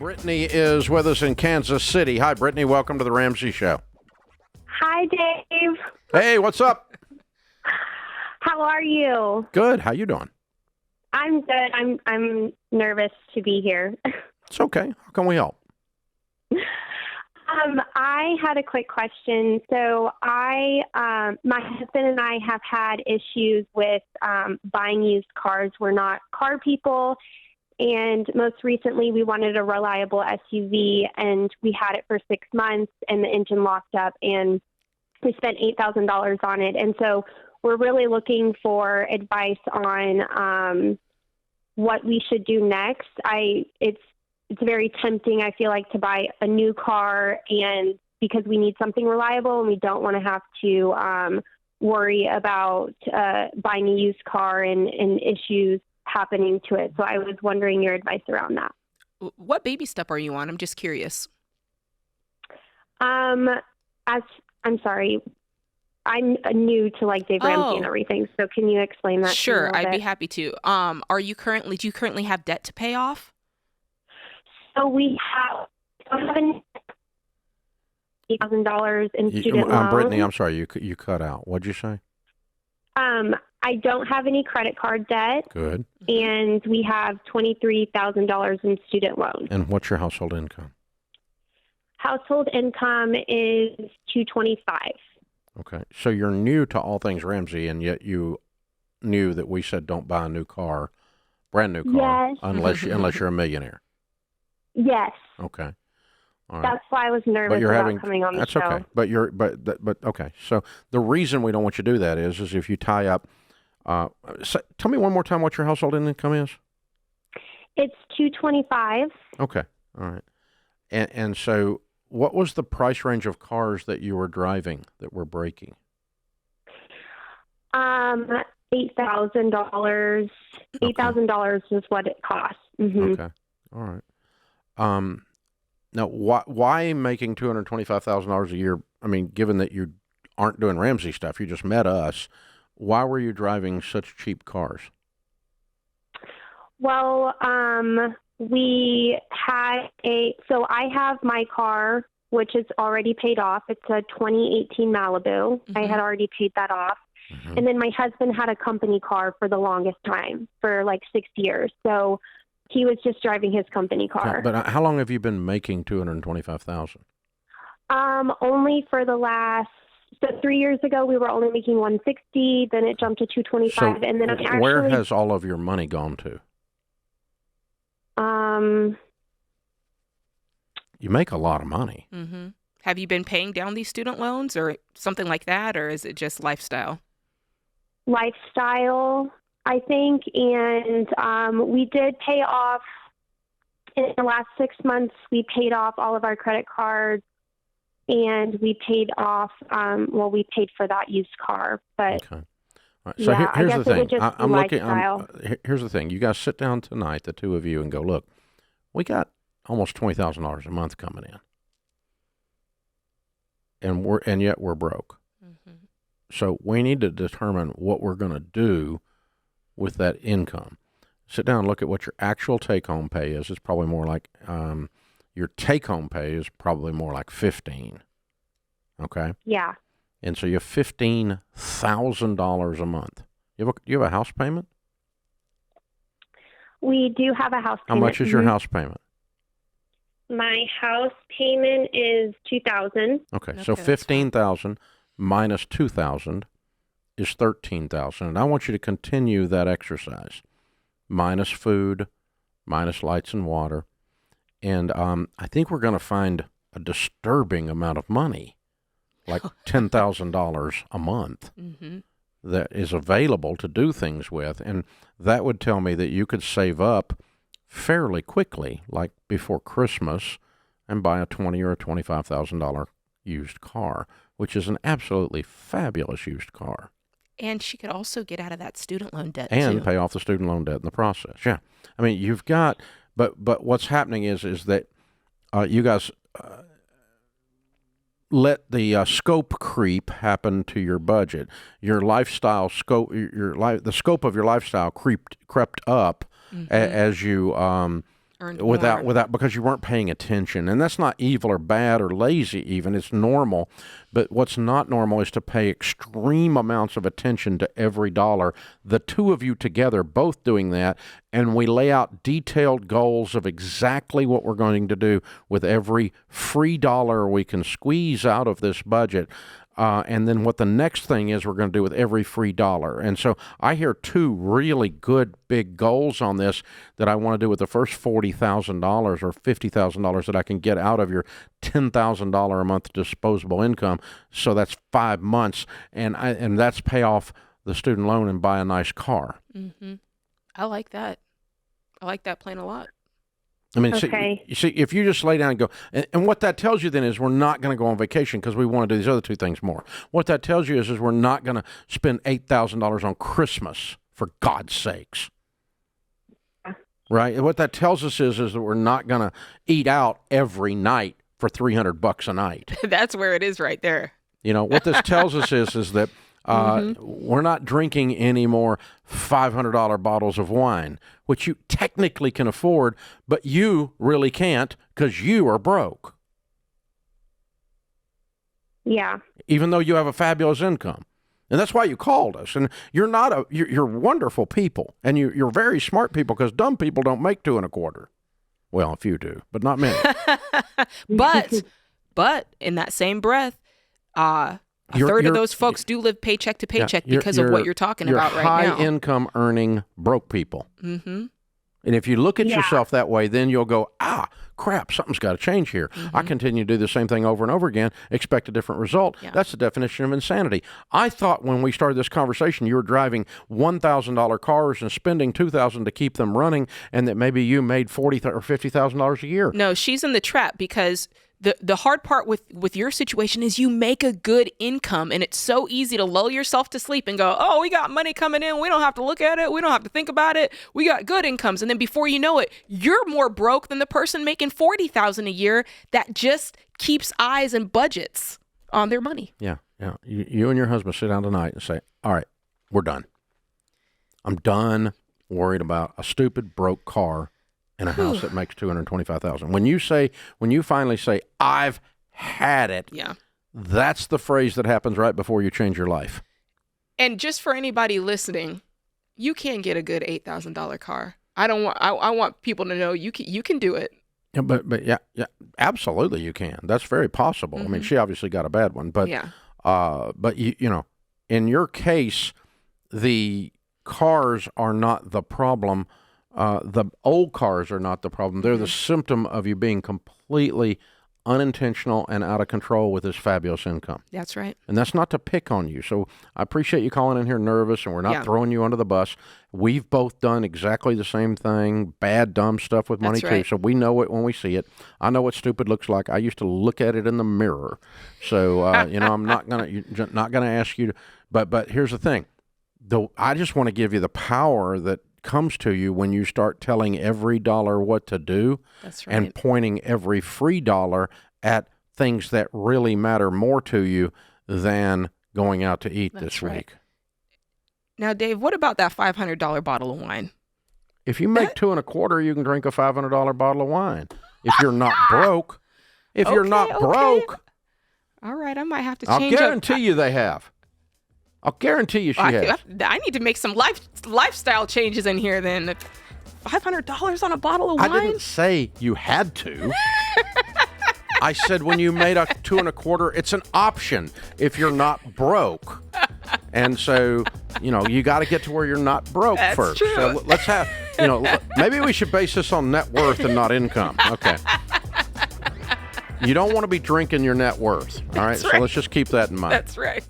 Brittany is with us in Kansas City. Hi, Brittany. Welcome to the Ramsey Show. Hi, Dave. Hey, what's up? How are you? Good. How you doing? I'm good. I'm nervous to be here. It's okay. How can we help? I had a quick question. So my husband and I have had issues with buying used cars. We're not car people. And most recently, we wanted a reliable SUV, and we had it for 6 months, and the engine locked up, and we spent $8,000 on it. And so we're really looking for advice on what we should do next. It's very tempting, I feel like, to buy a new car, and because we need something reliable, and we don't want to have to worry about buying a used car and issues happening to it. So I was wondering your advice around that. What baby step are you on? I'm just curious. I'm sorry. I'm new to Dave Ramsey and everything. So can you explain that? Sure, to me a I'd be bit? happy to. Do you currently have debt to pay off? So we have $8,000 in student loans. Brittany, I'm sorry. You cut out. What'd you say? I don't have any credit card debt. Good. And we have $23,000 in student loans. And what's your household income? Household income is $225,000. Okay. So you're new to all things Ramsey, and yet you knew that we said don't buy a new car, brand new car, Yes. unless you're a millionaire. Yes. Okay. All right. That's why I was nervous about coming on the that's show. okay. But okay. So the reason we don't want you to do that is if you tie up. Tell me one more time what your household income is. It's $225,000. Okay. All right. And so what was the price range of cars that you were driving that were breaking? $8,000. $8,000 is what it costs. Mm-hmm. Okay. All right. Now, why making $225,000 a year? I mean, given that you aren't doing Ramsey stuff, you just met us. Why were you driving such cheap cars? Well, we had so I have my car, which is already paid off. It's a 2018 Malibu. Mm-hmm. I had already paid that off. Mm-hmm. And then my husband had a company car for the longest time, for 6 years. So he was just driving his company car. Okay, but how long have you been making $225,000? Only for the last. So 3 years ago, we were only making $160. Then it jumped to $225, and then where has all of your money gone to? You make a lot of money. Mm-hmm. Have you been paying down these student loans or something like that, or is it just lifestyle? Lifestyle, I think, and we did pay off in the last 6 months. We paid off all of our credit cards. And we paid off, we paid for that used car. But okay. All right. So yeah, here's I the guess thing. it would just be lifestyle. Here's the thing. You guys sit down tonight, the two of you, and go, look, we got almost $20,000 a month coming in. And yet we're broke. Mm-hmm. So we need to determine what we're going to do with that income. Sit down and look at what your actual take-home pay is. It's probably more like your take-home pay is probably more like $15,000, okay? Yeah. And so you have $15,000 a month. You have a house payment? We do have a house How payment. much is your house payment? My house payment is $2,000. Okay, so Okay, that's fine. $15,000 minus $2,000 is $13,000. And I want you to continue that exercise. Minus food, minus lights and water. And I think we're going to find a disturbing amount of money, like $10,000 a month, Mm-hmm. that is available to do things with. And that would tell me that you could save up fairly quickly, like before Christmas, and buy a $20,000 or a $25,000 used car, which is an absolutely fabulous used car. And she could also get out of that student loan debt, And too. pay off the student loan debt in the process. Yeah. I mean, you've got, but what's happening is that you guys let the scope creep happen to your budget. Your lifestyle scope, the scope of your lifestyle crept up Mm-hmm. as you Earned without more. without because you weren't paying attention. And that's not evil or bad or lazy even. It's normal. But what's not normal is to pay extreme amounts of attention to every dollar. The two of you together both doing that, and we lay out detailed goals of exactly what we're going to do with every free dollar we can squeeze out of this budget. And then what the next thing is we're going to do with every free dollar. And so I hear two really good big goals on this that I want to do with the first $40,000 or $50,000 that I can get out of your $10,000 a month disposable income. So that's 5 months, and that's pay off the student loan and buy a nice car. Mm-hmm. I like that. I like that plan a lot. I mean, Okay. see, if you just lay down and go, and what that tells you then is we're not going to go on vacation because we want to do these other two things more. What that tells you is we're not going to spend $8,000 on Christmas, for God's sakes. Right? And what that tells us is that we're not going to eat out every night for $300 a night. That's where it is right there. You know, what this tells us is that we're not drinking any more $500 bottles of wine, which you technically can afford, but you really can't because you are broke, Yeah. even though you have a fabulous income. And that's why you called us. And you're wonderful people, and you're very smart people because dumb people don't make 2 1/4. Well, a few do, but not many. But in that same breath, a third of those folks do live paycheck to paycheck because of what you're talking about right now. You're high-income earning broke people. Mm-hmm. And if you look at Yeah. yourself that way, then you'll go, crap, something's got to change here. I continue to do the same thing over and over again, expect a different result. Yeah. That's the definition of insanity. I thought when we started this conversation, you were driving $1,000 cars and spending $2,000 to keep them running, and that maybe you made $40,000 or $50,000 a year. No, she's in the trap because the hard part with your situation is you make a good income, and it's so easy to lull yourself to sleep and go, oh, we got money coming in. We don't have to look at it. We don't have to think about it. We got good incomes. And then before you know it, you're more broke than the person making $40,000 a year that just keeps eyes and budgets on their money. Yeah. You and your husband sit down tonight and say, all right, we're done. I'm done worried about a stupid broke car in a house that makes $225,000. When you finally say, I've had it, Yeah. that's the phrase that happens right before you change your life. And just for anybody listening, you can get a good $8,000 car. I want people to know you can do it. Yeah, but yeah, absolutely you can. That's very possible. I mean, she obviously got a bad one, but Yeah. but you know, in your case, the cars are not the problem. The old cars are not the problem. They're the symptom of you being completely unintentional and out of control with this fabulous income. That's right. And that's not to pick on you. So I appreciate you calling in here nervous, and we're not throwing you under the bus. We've both done exactly the same thing, bad, dumb stuff with money That's right. too. So we know it when we see it. I know what stupid looks like. I used to look at it in the mirror. So, you know, I'm not going to ask you to, but here's the thing. Though I just want to give you the power that comes to you when you start telling every dollar what to do. That's right. And pointing every free dollar at things that really matter more to you than going out to eat this right. week. Now, Dave, what about that $500 bottle of wine? If you make 2 1/4, you can drink a $500 bottle of wine. If you're not broke, you're not broke, All right, I might have to I'll change guarantee you they have. I'll guarantee you she has. I need to make some lifestyle changes in here then. $500 on a bottle of wine? I didn't say you had to. I said when you made a 2 1/4, it's an option if you're not broke. And so, you know, you got to get to where you're not broke That's first. true. So let's have, you know, maybe we should base this on net worth and not income. Okay. You don't want to be drinking your net worth. All right. That's So right. let's just keep that in mind. That's right.